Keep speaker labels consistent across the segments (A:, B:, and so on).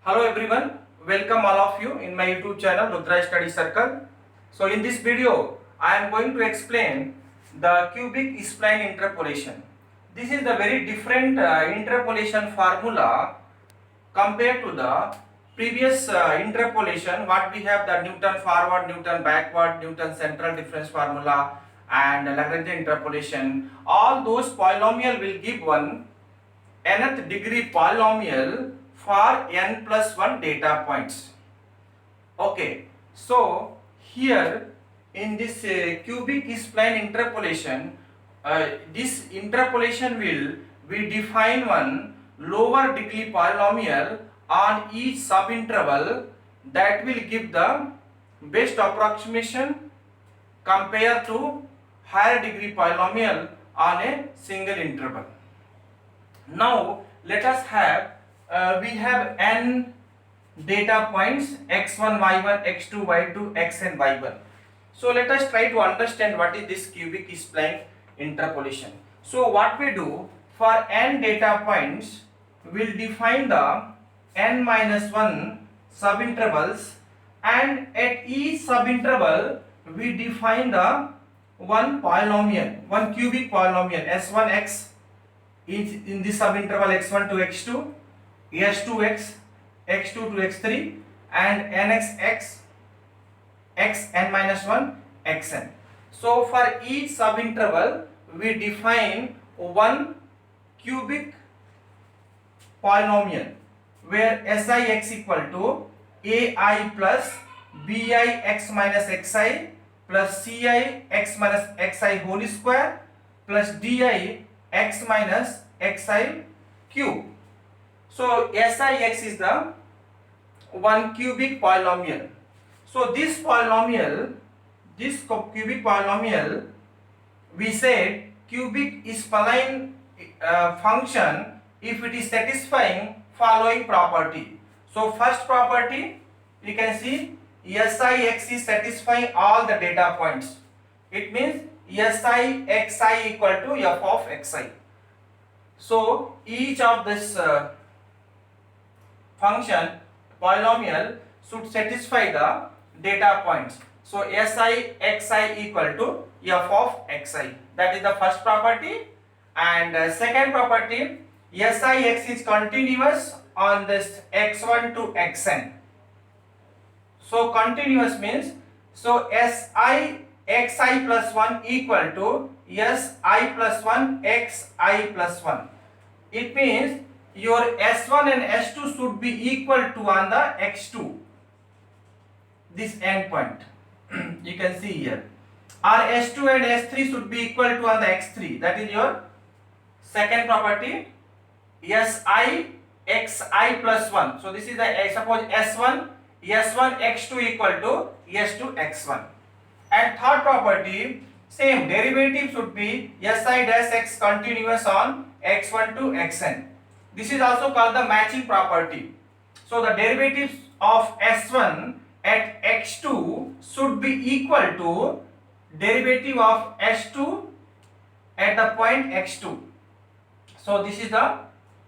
A: Hello everyone, welcome all of you in my YouTube channel Rudra Study Circle. So in this video, I am going to explain the cubic spline interpolation. This is the very different interpolation formula compared to the previous interpolation. What we have, the Newton forward, Newton backward, Newton central difference formula and Lagrange interpolation. All those polynomial will give one nth degree polynomial for n plus 1 data points. Okay, so here in this cubic spline interpolation, this interpolation will we define one lower degree polynomial on each subinterval that will give the best approximation compared to higher degree polynomial on a single interval. Now let us have we have n data points x1, y1, x2, y2, xn, y1. So let us try to understand what is this cubic spline interpolation. So what we do, for n data points, we will define the n minus 1 subintervals, and at each subinterval we define the one polynomial, one cubic polynomial s1x in this subinterval x1 to x2, s2x, x2 to x3, and nxx, xn minus 1, xn. So for each subinterval we define one cubic polynomial where six equal to ai plus bi x minus xi plus ci x minus xi whole square plus di x minus xi cube. So six is the one cubic polynomial. So this polynomial, this cubic polynomial, we said cubic spline function if it is satisfying following property. So first property, you can see six is satisfying all the data points. It means xi equal to f of xi. So each of this function polynomial should satisfy the data points. So xi equal to f of xi. That is the first property. And second property, six is continuous on this x1 to xn. So continuous means, so xi plus 1 equal to si plus 1 xi plus 1. It means your s1 and s2 should be equal to on the x2, this end point. You can see here, or s2 and s3 should be equal to on the x3. That is your second property, si xi plus 1. So this is the, suppose s1 x2 equal to s2 x1. And third property, same derivative should be si dash x continuous on x1 to xn. This is also called the matching property. So the derivatives of s1 at x2 should be equal to derivative of s2 at the point x2. So this is the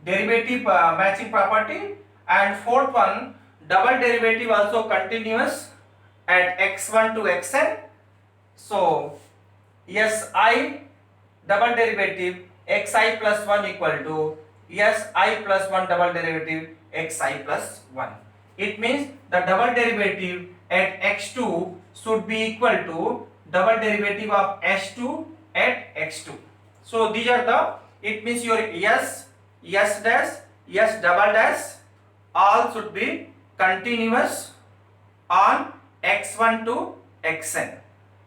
A: derivative matching property. And fourth one, double derivative also continuous at x1 to xn. So si double derivative xi plus 1 equal to si plus 1 double derivative xi plus 1. It means the double derivative at x2 should be equal to double derivative of s2 at x2. So these are the, it means your s dash, s double dash, all should be continuous on x1 to xn.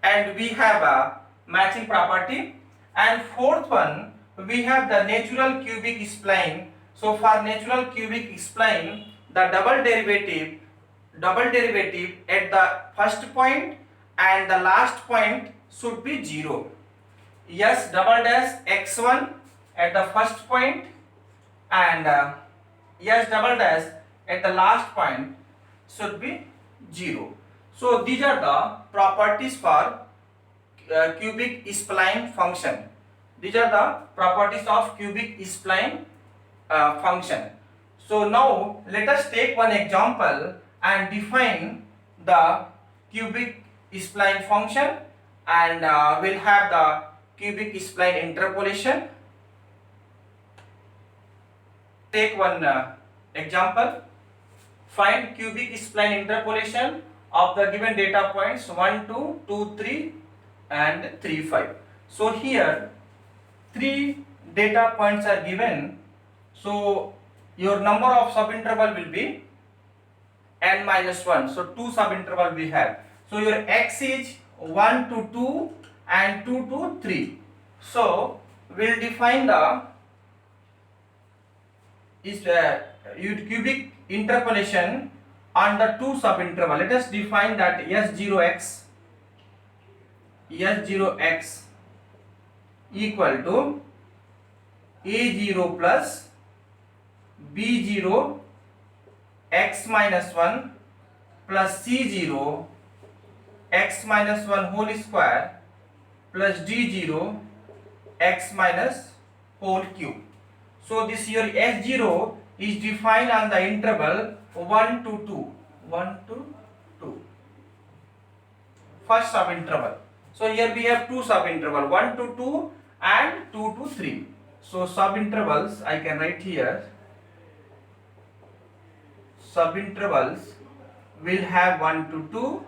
A: And we have a matching property. And fourth one, we have the natural cubic spline. So for natural cubic spline, the double derivative at the first point and the last point should be 0. S double dash x1 at the first point and s double dash at the last point should be 0. So these are the properties for cubic spline function. These are the properties of cubic spline function. So now let us take one example and define the cubic spline function, and we'll have the cubic spline interpolation. Take one example. Find cubic spline interpolation of the given data points 1, 2, 2, 3 and 3, 5. So here 3 data points are given. So your number of subinterval will be n minus 1. So 2 subinterval we have. So your x is 1 to 2 and 2 to 3. So we'll define the cubic interpolation on the 2 subinterval. Let us define that S0x equal to A0 plus B0 x minus 1 plus C0 x minus 1 whole square plus D0 x minus whole cube. So this your S0 is defined on the interval 1 to 2. 1 to 2. First subinterval. So here we have two subinterval, 1 to 2 and 2 to 3. So subintervals I can write here. Subintervals will have 1 to 2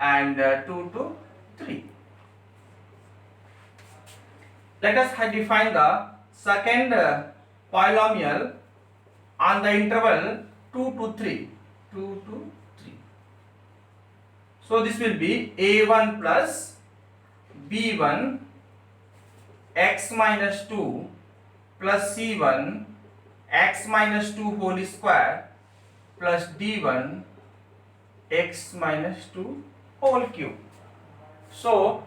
A: and 2 to 3. Let us define the second polynomial on the interval 2 to 3. 2 to 3. So this will be A1 plus B1 x minus 2 plus C1 x minus 2 whole square plus D1 x minus 2 whole cube. So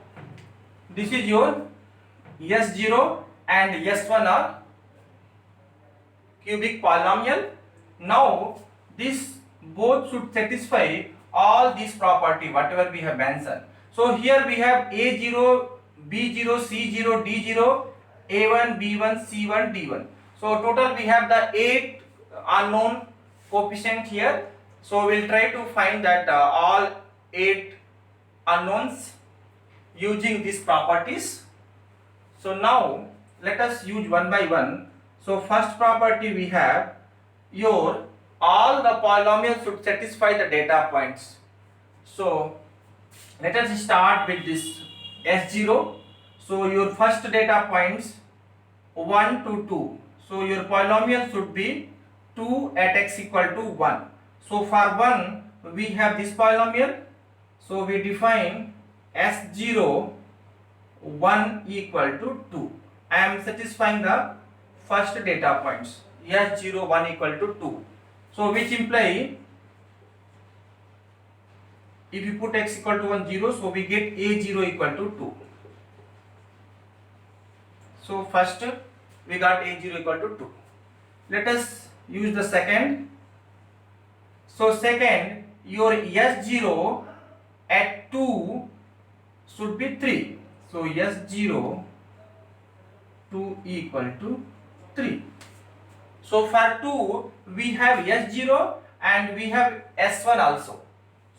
A: this is your S0 and S1 are cubic polynomial. Now this both should satisfy all these property whatever we have mentioned. So here we have A0, B0, C0, D0, A1, B1, C1, D1. So total we have the 8 unknown coefficient here. So we'll try to find that all 8 unknowns using these properties. So now let us use one by one. So first property we have your all the polynomials should satisfy the data points. So let us start with this S0. So your first data points 1 to 2. So your polynomial should be 2 at x equal to 1. So for 1 we have this polynomial. So we define S0 1 equal to 2. I am satisfying the first data points S0 1 equal to 2. So which imply if you put x equal to 1 0, so we get A0 equal to 2. So first we got A0 equal to 2. Let us use the second. So second, your S0 at 2 should be 3. So S0 2 equal to 3. So for 2 we have S0 and we have S1 also.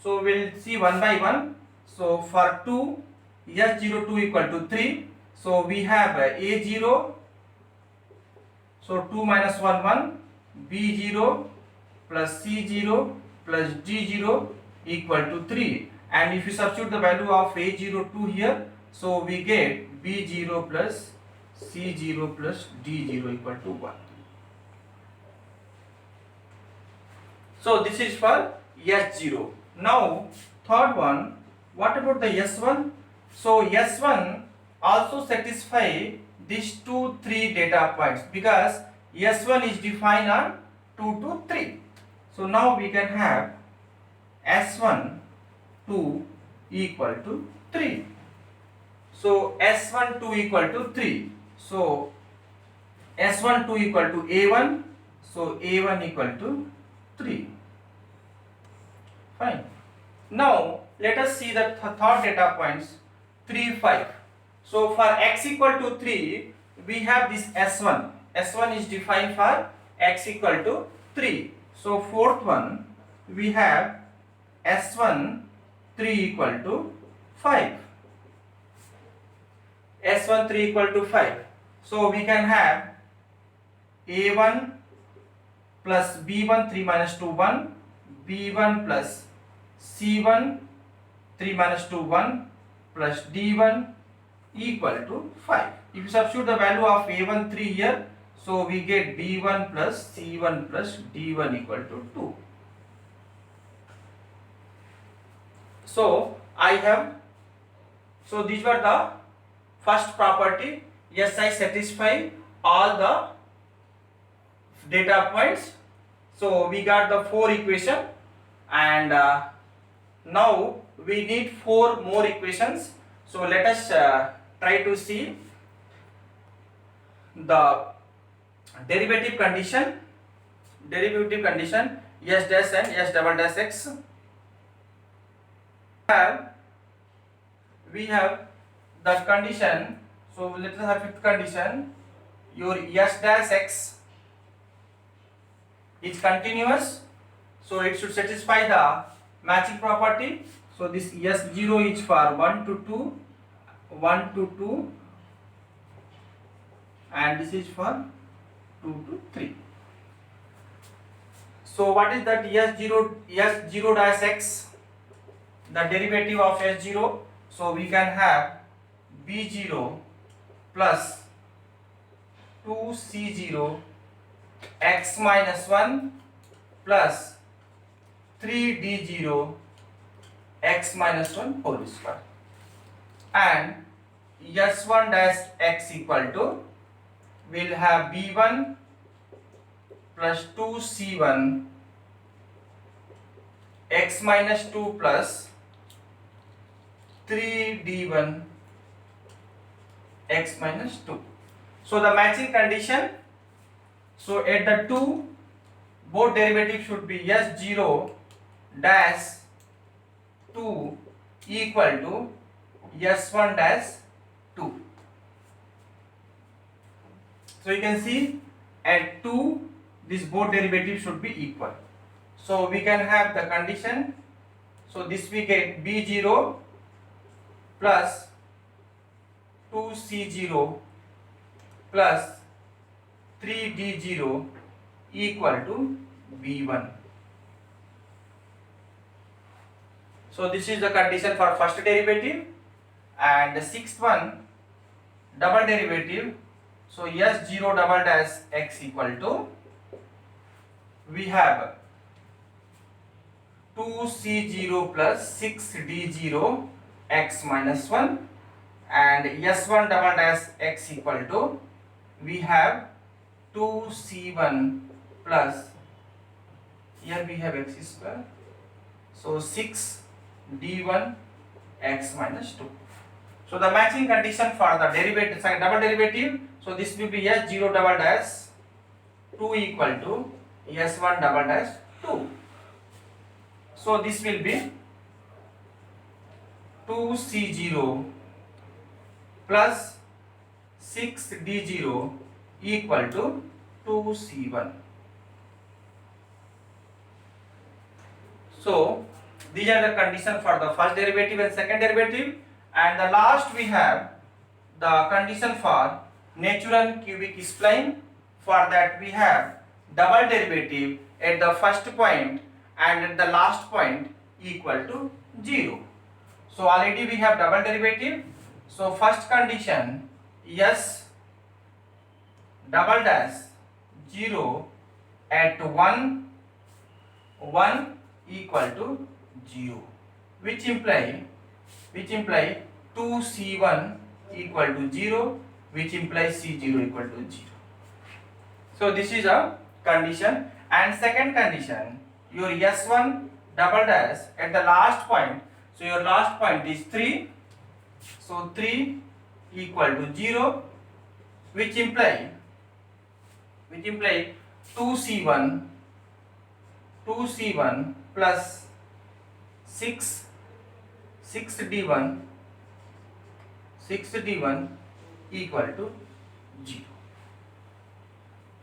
A: So we'll see one by one. So for 2 S0 2 equal to 3. So we have A0. So 2 minus 1 1, B0 plus C0 plus D0 equal to 3. And if you substitute the value of A0 2 here, so we get B0 plus C0 plus D0 equal to 1. So this is for S0. Now third one, what about the S1? So S1 also satisfy these 2, 3 data points because S1 is defined on 2 to 3. So now we can have S1 2 equal to 3. So S1 2 equal to 3. So S1 2 equal to A1. So A1 equal to 3. Fine. Now let us see the third data points 3, 5. So for x equal to 3 we have this S1. S1 is defined for x equal to 3. So fourth one we have S1 3 equal to 5. S1 3 equal to 5. So we can have A1 plus B1 3 minus 2 1, B1 plus C1 3 minus 2 1 plus D1 equal to 5. If you substitute the value of A1 3 here, so we get B1 plus C1 plus D1 equal to 2. So these were the first property. Yes, I satisfy all the data points. So we got the 4 equation, and now we need 4 more equations. So let us try to see the derivative condition S dash and S double dash x. We have the condition. So let us have fifth condition. Your S dash x is continuous, so it should satisfy the matching property. So this S0 is for 1 to 2, and this is for 2 to 3. So what is that S0 dash x? The derivative of S0. So we can have B0 plus 2C0 x minus 1 plus 3D0 x minus 1 whole square, and S1 dash x equal to, we'll have B1 plus 2C1 x minus 2 plus 3D1 x minus 2. So the matching condition, so at the 2, both derivatives should be S0 dash 2 equal to S1 dash 2. So you can see at 2, this both derivatives should be equal. So we can have the condition. So this we get B0 plus 2C0 plus 3D0 equal to B1. So this is the condition for first derivative, and the sixth one, double derivative. So S0 double dash x equal to, we have 2C0 plus 6D0 x minus 1, and S1 double dash x equal to, we have 2C1 plus, here we have x square, so 6D1 x minus 2. So the matching condition for the derivative, double derivative, so this will be S0 double dash 2 equal to S1 double dash 2. So this will be 2C0 plus 6D0 equal to 2C1. So these are the conditions for the first derivative and second derivative, and the last we have the condition for natural cubic spline. For that we have double derivative at the first point and at the last point equal to 0. So already we have double derivative. So first condition, S double dash 0 at 1 equal to 0, which imply 2C1 equal to 0, which implies C0 equal to 0. So this is a condition. And second condition, your S1 double dash at the last point, so your last point is 3, so 3 equal to 0, which imply 2C1 plus 6D1 equal to 0.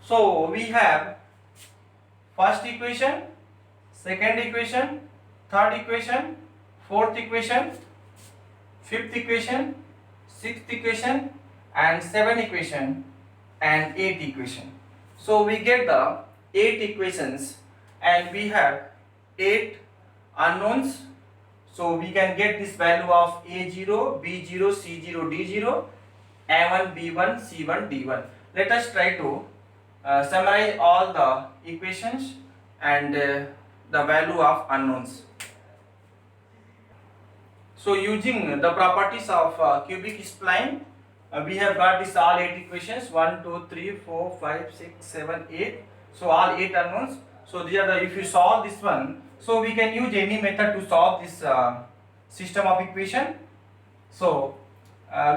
A: So we have first equation, second equation, third equation, fourth equation, fifth equation, sixth equation, and seventh equation, and eighth equation. So we get the 8 equations, and we have 8 unknowns. So we can get this value of A0, B0, C0, D0, A1, B1, C1, D1. Let us try to summarize all the equations and the value of unknowns. So using the properties of cubic spline, we have got this all 8 equations, 1, 2, 3, 4, 5, 6, 7, 8. So all 8 unknowns. So these are the, if you solve this one, so we can use any method to solve this system of equation. So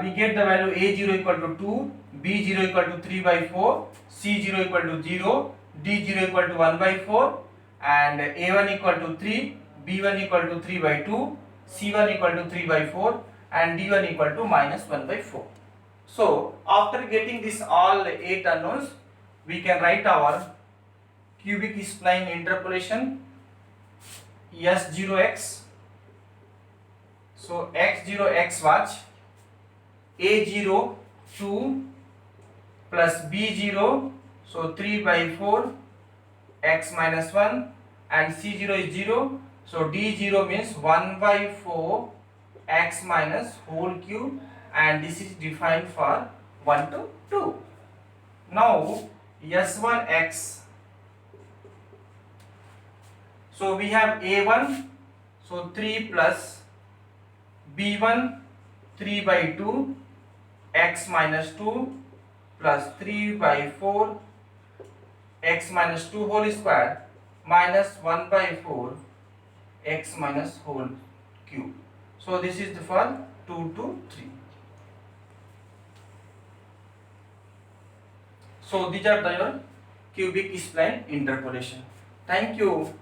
A: we get the value A0 equal to 2, B0 equal to 3 by 4, C0 equal to 0, D0 equal to 1 by 4, and A1 equal to 3, B1 equal to 3 by 2, C1 equal to 3 by 4, and D1 equal to minus 1 by 4. So after getting this all 8 unknowns, we can write our cubic spline interpolation S0x. So x0x was A0 2 plus B0, so 3 by 4 x minus 1, and C0 is 0, so D0 means 1 by 4 x minus whole cube, and this is defined for 1 to 2. Now S1x, so we have A1, so 3 plus B1 3 by 2 x minus 2 plus 3 by 4 x minus 2 whole square minus 1 by 4 x minus whole cube. So this is the for 2 to 3. So these are the your cubic spline interpolation. Thank you.